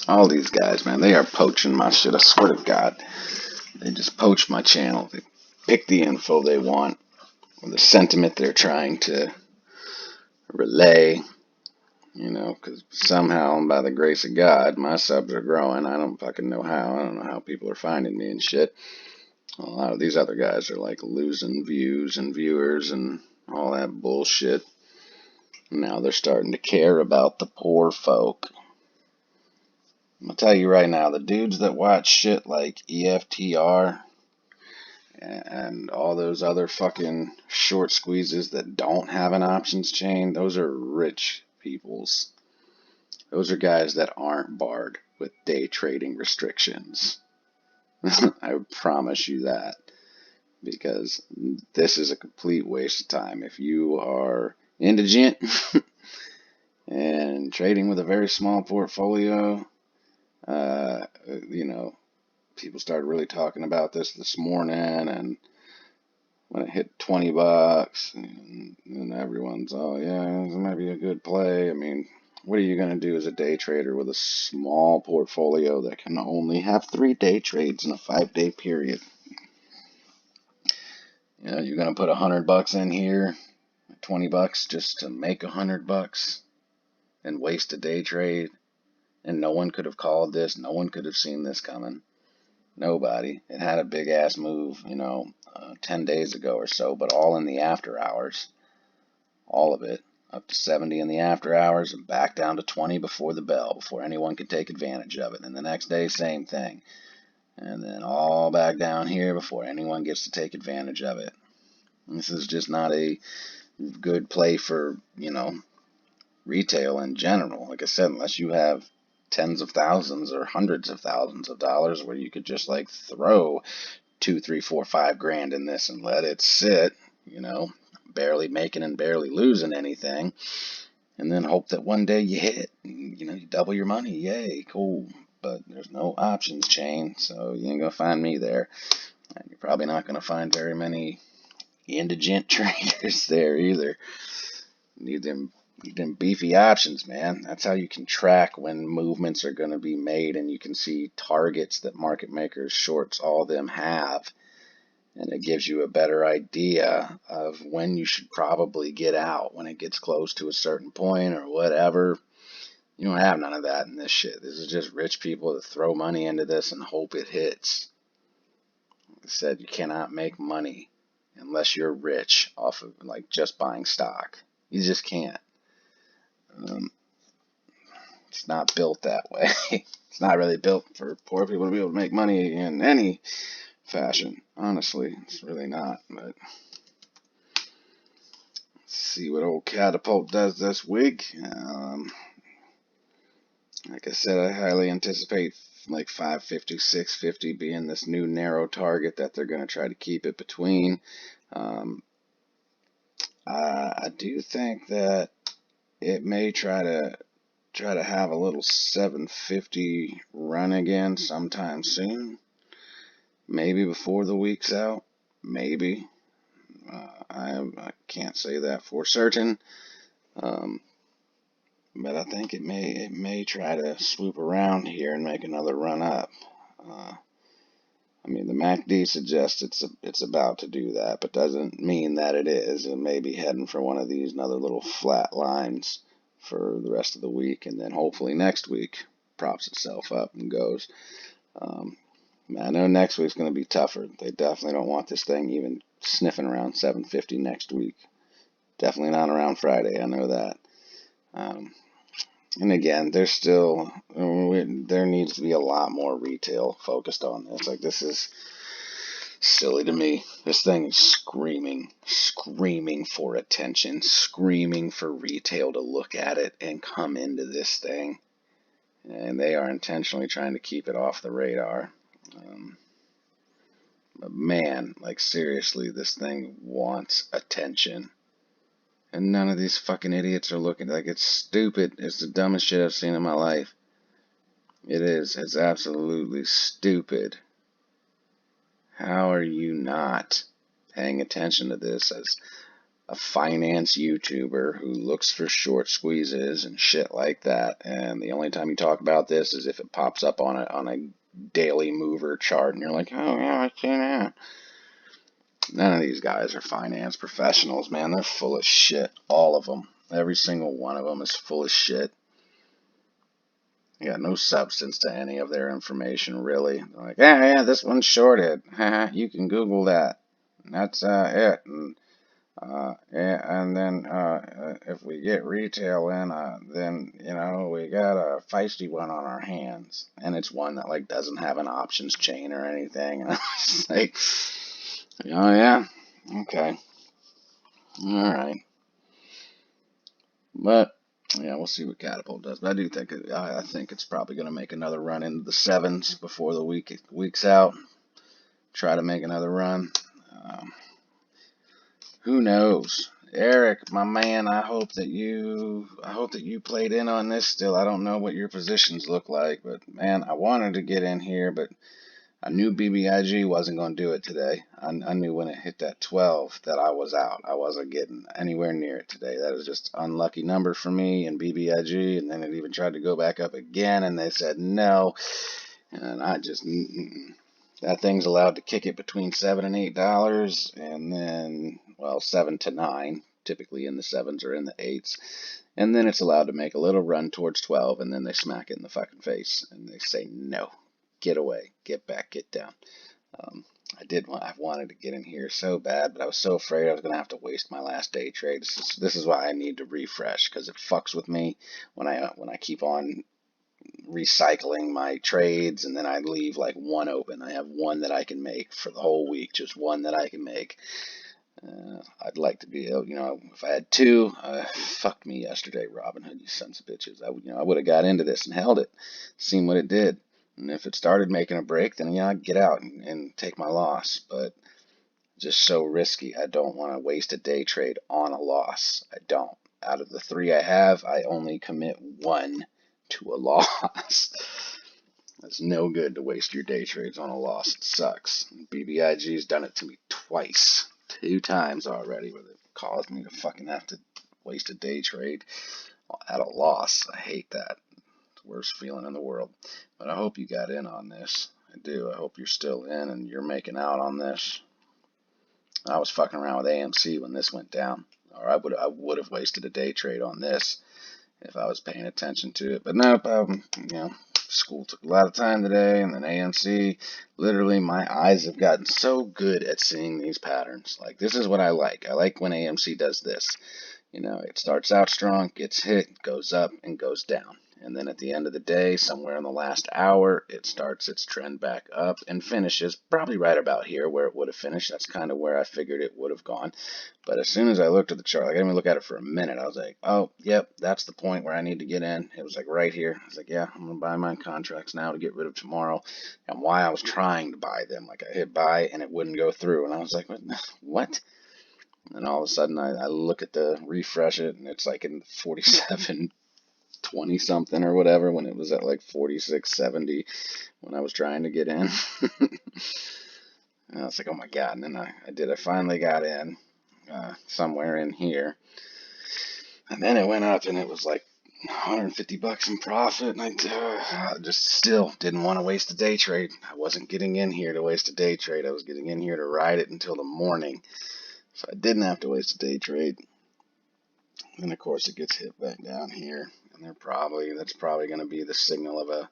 All these guys, man, they are poaching my shit. I swear to God. They just poach my channel. They pick the info they want, or the sentiment they're trying to relay, because somehow, by the grace of God, my subs are growing. I don't fucking know how. I don't know how people are finding me and shit. A lot of these other guys are like losing views and viewers and all that bullshit. Now they're starting to care about the poor folk. I'm gonna tell you right now, the dudes that watch shit like EFTR and all those other fucking short squeezes that don't have an options chain, those are rich peoples. Those are guys that aren't barred with day trading restrictions. I promise you that. Because this is a complete waste of time. If you are indigent and trading with a very small portfolio, people started really talking about this morning, and when it hit $20, and everyone's, oh yeah, this might be a good play. I mean, what are you going to do as a day trader with a small portfolio that can only have 3 day trades in a 5-day period? You're going to put $100 in here, $20 just to make $100 and waste a day trade, and no one could have called this, no one could have seen this coming. Nobody. It had a big ass move, 10 days ago or so, but all in the after hours. All of it. Up to 70 in the after hours and back down to 20 before the bell, before anyone could take advantage of it. And the next day, same thing. And then all back down here before anyone gets to take advantage of it. This is just not a good play for, retail in general. Like I said, unless you have tens of thousands or hundreds of thousands of dollars where you could just like throw 2, 3, 4, 5 grand in this and let it sit, barely making and barely losing anything, and then hope that one day you hit, you double your money. Yay, cool. But there's no options chain, so you ain't gonna find me there, and you're probably not gonna find very many indigent traders there either. Need them beefy options, man. That's how you can track when movements are going to be made, and you can see targets that market makers, shorts, all of them have. And it gives you a better idea of when you should probably get out when it gets close to a certain point or whatever. You don't have none of that in this shit. This is just rich people that throw money into this and hope it hits. Like I said, you cannot make money unless you're rich off of like just buying stock. You just can't. It's not built that way. It's not really built for poor people to be able to make money in any fashion. Honestly, it's really not. But let's see what old Kplt does this week. Like I said, I highly anticipate like 550, 650 being this new narrow target that they're going to try to keep it between. I do think that it may try to have a little 750 run again sometime soon. Maybe before the week's out. Maybe. I can't say that for certain. But I think it may try to swoop around here and make another run up. The MACD suggests it's about to do that, but doesn't mean that it is. It may be heading for one of these another little flat lines for the rest of the week, and then hopefully next week props itself up and goes. I know next week's going to be tougher. They definitely don't want this thing even sniffing around 750 next week. Definitely not around Friday, I know that. And again, there needs to be a lot more retail focused on this. Like, this is silly to me. This thing is screaming for attention, screaming for retail to look at it and come into this thing. And they are intentionally trying to keep it off the radar. But man, like seriously, this thing wants attention. And none of these fucking idiots are looking. Like, it's stupid. It's the dumbest shit I've seen in my life. It is. It's absolutely stupid. How are you not paying attention to this as a finance YouTuber who looks for short squeezes and shit like that. And the only time you talk about this is if it pops up on a daily mover chart, and you're like, oh yeah, I see that. None of these guys are finance professionals, man. They're full of shit. All of them. Every single one of them is full of shit. They got no substance to any of their information, really. They're like, yeah, this one's shorted. You can Google that. That's it. And yeah, and then if we get retail in, then we got a feisty one on our hands, and it's one that like doesn't have an options chain or anything. And I was like, oh yeah, okay, all right, but yeah, we'll see what Catapult does. But I do think I think it's probably going to make another run into the sevens before the week's out. Try to make another run. Who knows? Eric, my man, I hope that you played in on this still. I don't know what your positions look like, but man, I wanted to get in here, but I knew BBIG wasn't going to do it today. I knew when it hit that 12 that I was out. I wasn't getting anywhere near it today. That was just unlucky number for me and BBIG, and then it even tried to go back up again, and they said no, and I just that thing's allowed to kick it between $7 and $8, and then, well, 7 to 9, typically in the 7s or in the 8s, and then it's allowed to make a little run towards 12, and then they smack it in the fucking face, and they say, no, get away, get back, get down. I wanted to get in here so bad, but I was so afraid I was going to have to waste my last day trade. This is why I need to refresh, because it fucks with me when I keep on recycling my trades, and then I leave like one open. I have one that I can make for the whole week, just one that I can make. I'd like to be able, if I had two, fucked me yesterday, Robinhood, you sons of bitches. I would have got into this and held it, seen what it did. And if it started making a break, then I'd get out and take my loss. But just so risky. I don't want to waste a day trade on a loss. I don't. Out of the 3 I have, I only commit 1 to a loss. It's no good to waste your day trades on a loss. It sucks. BBIG's done it to me twice. 2 times already, where it caused me to fucking have to waste a day trade at a loss. I hate that. It's the worst feeling in the world. But I hope you got in on this. I do. I hope you're still in and you're making out on this. I was fucking around with AMC when this went down. Or I would have wasted a day trade on this if I was paying attention to it. But nope, school took a lot of time today, and then AMC, literally my eyes have gotten so good at seeing these patterns. Like, this is what I like. I like when AMC does this. It starts out strong, gets hit, goes up, and goes down. And then at the end of the day, somewhere in the last hour, it starts its trend back up and finishes probably right about here where it would have finished. That's kind of where I figured it would have gone. But as soon as I looked at the chart, I didn't even look at it for a minute. I was like, oh, yep, that's the point where I need to get in. It was like right here. I was like, yeah, I'm going to buy my contracts now to get rid of tomorrow. And why I was trying to buy them. Like, I hit buy and it wouldn't go through. And I was like, what? And all of a sudden, I look at the refresh it, and it's like in 47.20 something or whatever, when it was at like 46.70 when I was trying to get in. And I was like, oh my god. And then I finally got in somewhere in here. And then it went up and it was like $150 in profit, and I just still didn't want to waste a day trade. I wasn't getting in here to waste a day trade. I was getting in here to ride it until the morning. So I didn't have to waste a day trade. And of course it gets hit back down here. And that's probably going to be the signal of a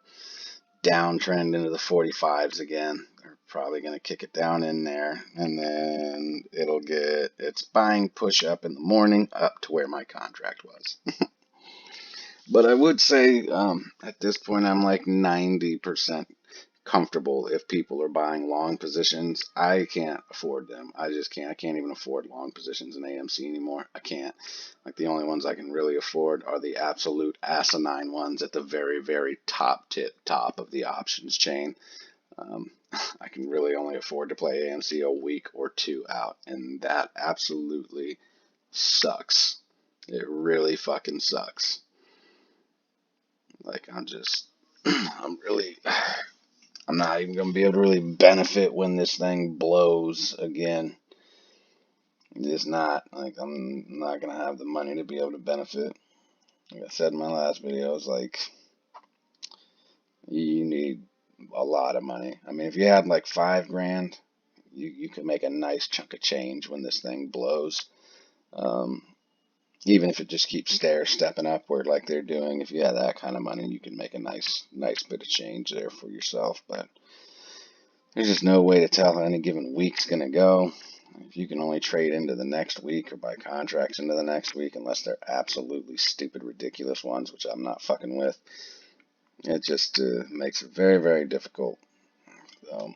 downtrend into the 45s again. They're probably going to kick it down in there. And then it'll get its buying push up in the morning up to where my contract was. But I would say at this point I'm like 90% comfortable if people are buying long positions. I can't afford them. I just can't. I can't even afford long positions in AMC anymore. I can't. Like, the only ones I can really afford are the absolute asinine ones at the very, very top of the options chain. I can really only afford to play AMC a week or 2 out, and that absolutely sucks. It really fucking sucks. Like, I'm not even going to be able to really benefit when this thing blows again. It's not. Like, I'm not going to have the money to be able to benefit. Like I said in my last video, it's like, you need a lot of money. I mean, if you had like $5 grand, you could make a nice chunk of change when this thing blows. Um, Even if it just keeps stepping upward like they're doing, if you had that kind of money, you can make a nice bit of change there for yourself. But there's just no way to tell how any given week's going to go. If you can only trade into the next week or buy contracts into the next week, unless they're absolutely stupid, ridiculous ones, which I'm not fucking with, it just makes it very, very difficult. So,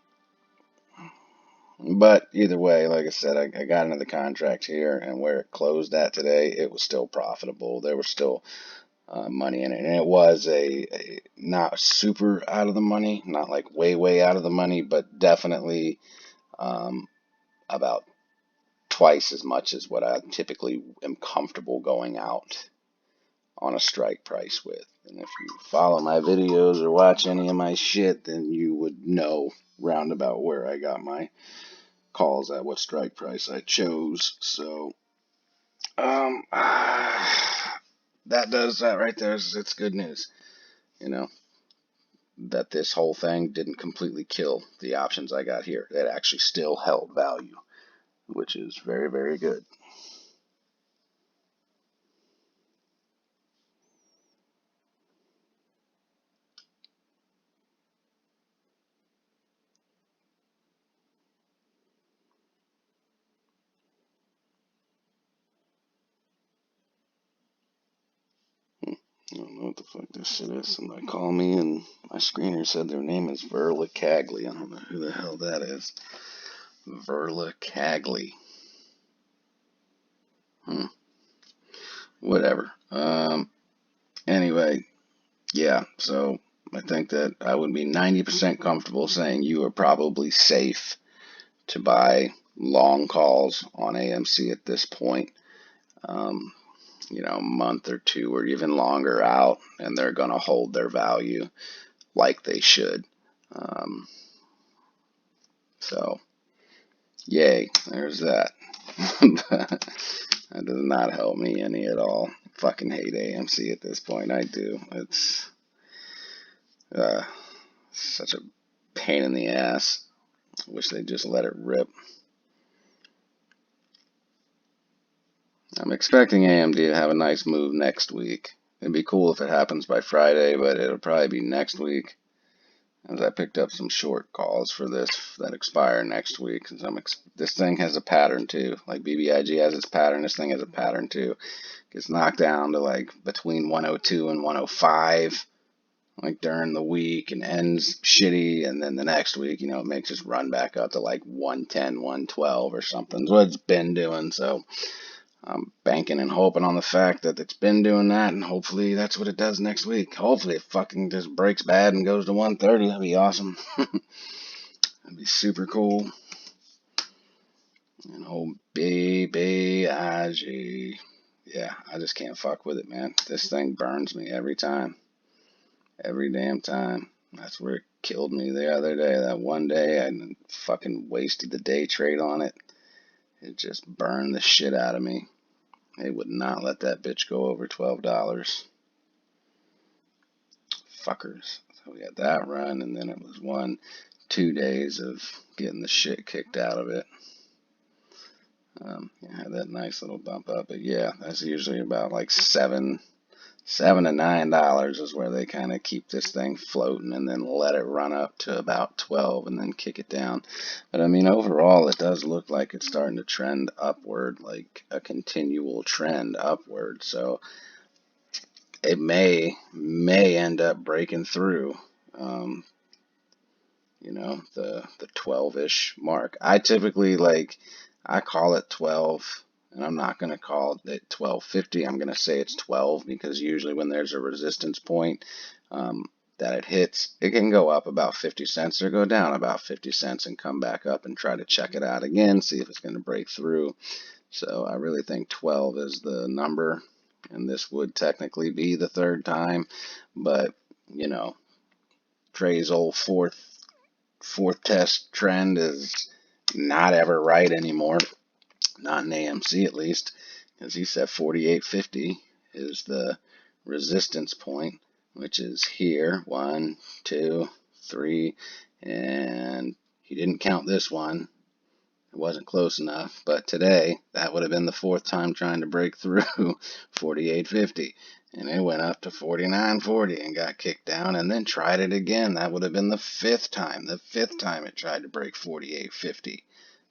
but either way, like I said, I got into the contract here, and where it closed at today, it was still profitable. There was still money in it, and it was a not super out of the money, not like way out of the money, but definitely about twice as much as what I typically am comfortable going out on a strike price with. And if you follow my videos or watch any of my shit, then you would know roundabout where I got my calls at, what strike price I chose. So that does that right there. It's good news, you know, that this whole thing didn't completely kill the options I got here. It actually still held value, which is very, very good. I don't know what the fuck this shit is. Somebody called me and my screener said their name is Verla Cagley. I don't know who the hell that is. Verla Cagley. Whatever. Anyway, yeah, so I think that I would be 90% comfortable saying you are probably safe to buy long calls on AMC at this point. Um, a month or two or even longer out, and they're going to hold their value like they should. So, yay, there's that. That does not help me any at all. Fucking hate AMC at this point. I do. It's uh, such a pain in the ass. Wish they'd just let it rip. I'm expecting AMD to have a nice move next week. It'd be cool if it happens by Friday, but it'll probably be next week. As I picked up some short calls for this that expire next week. This thing has a pattern too. Like BBIG has its pattern, this thing has a pattern too. Gets knocked down to like between 102 and 105 like during the week and ends shitty, and then the next week, it makes its run back up to like 110, 112 or something. That's what it's been doing. So I'm banking and hoping on the fact that it's been doing that, and hopefully that's what it does next week. Hopefully it fucking just breaks bad and goes to 130. That'd be awesome. That'd be super cool. And old Bbig. Yeah, I just can't fuck with it, man. This thing burns me every time. Every damn time. That's where it killed me the other day. That one day I fucking wasted the day trade on it. It just burned the shit out of me. They would not let that bitch go over $12. Fuckers. So we had that run, and then it was 2 days of getting the shit kicked out of it. Had that nice little bump up, but yeah, that's usually about like $7 to $9 is where they kind of keep this thing floating and then let it run up to about 12 and then kick it down. But I mean, overall, it does look like it's starting to trend upward, like a continual trend upward. So it may end up breaking through, the 12-ish mark. I typically I call it 12. And I'm not going to call it 12.50. I'm going to say it's 12 because usually when there's a resistance point that it hits, it can go up about 50 cents or go down about 50 cents and come back up and try to check it out again, see if it's going to break through. So I really think 12 is the number, and this would technically be the third time. But, Trey's old fourth test trend is not ever right anymore. not an AMC at least, because he said 48.50 is the resistance point, which is here, 1, 2, 3, and he didn't count this one. It wasn't close enough, but today that would have been the fourth time trying to break through 48.50, and it went up to 49.40 and got kicked down, and then tried it again. That would have been the fifth time it tried to break 48.50.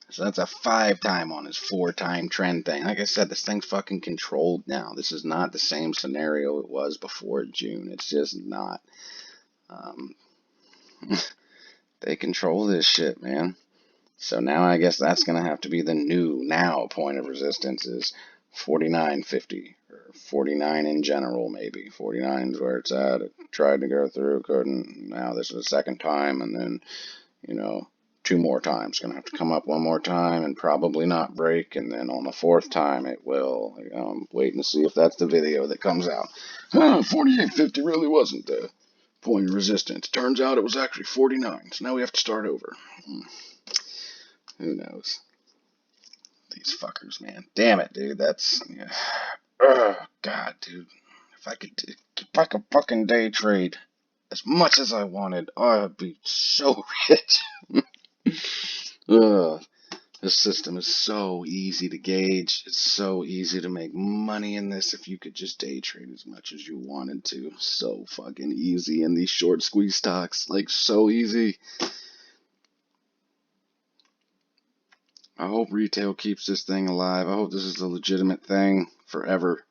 So that's a 5-time on his 4-time trend thing. Like I said, this thing's fucking controlled now. This is not the same scenario it was before June. It's just not. They control this shit, man. So now I guess that's going to have to be the new now point of resistance is 49.50 or 49 in general maybe. 49 is where it's at. It tried to go through, couldn't. Now this is the second time, and then, 2 more times. Going to have to come up 1 more time and probably not break, and then on the 4th time it will. Waiting to see if that's the video that comes out. 48.50 really wasn't the point of resistance. Turns out it was actually 49, so now we have to start over. Who knows? These fuckers, man. Damn it, dude. That's... Yeah. Oh, God, dude. If I could fucking day trade as much as I wanted, I'd be so rich. This system is so easy to gauge. It's so easy to make money in this if you could just day trade as much as you wanted to. So fucking easy in these short squeeze stocks. Like, so easy. I hope retail keeps this thing alive. I hope this is a legitimate thing forever.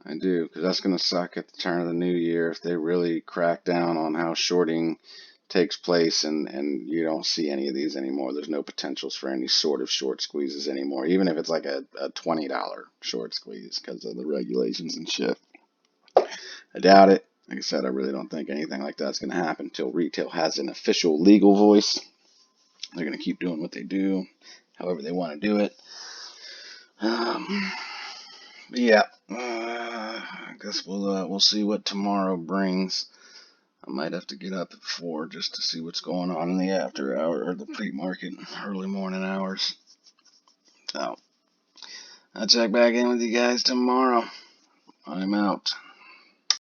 I do, because that's going to suck at the turn of the new year if they really crack down on how shorting takes place and you don't see any of these anymore. There's no potentials for any sort of short squeezes anymore, even if it's like a $20 short squeeze because of the regulations and shit. I doubt it. Like I said, I really don't think anything like that's going to happen until retail has an official legal voice. They're going to keep doing what they do, however they want to do it. Yeah, I guess we'll see what tomorrow brings. I might have to get up at 4 just to see what's going on in the after hour or the pre-market, early morning hours. So I'll check back in with you guys tomorrow. I'm out.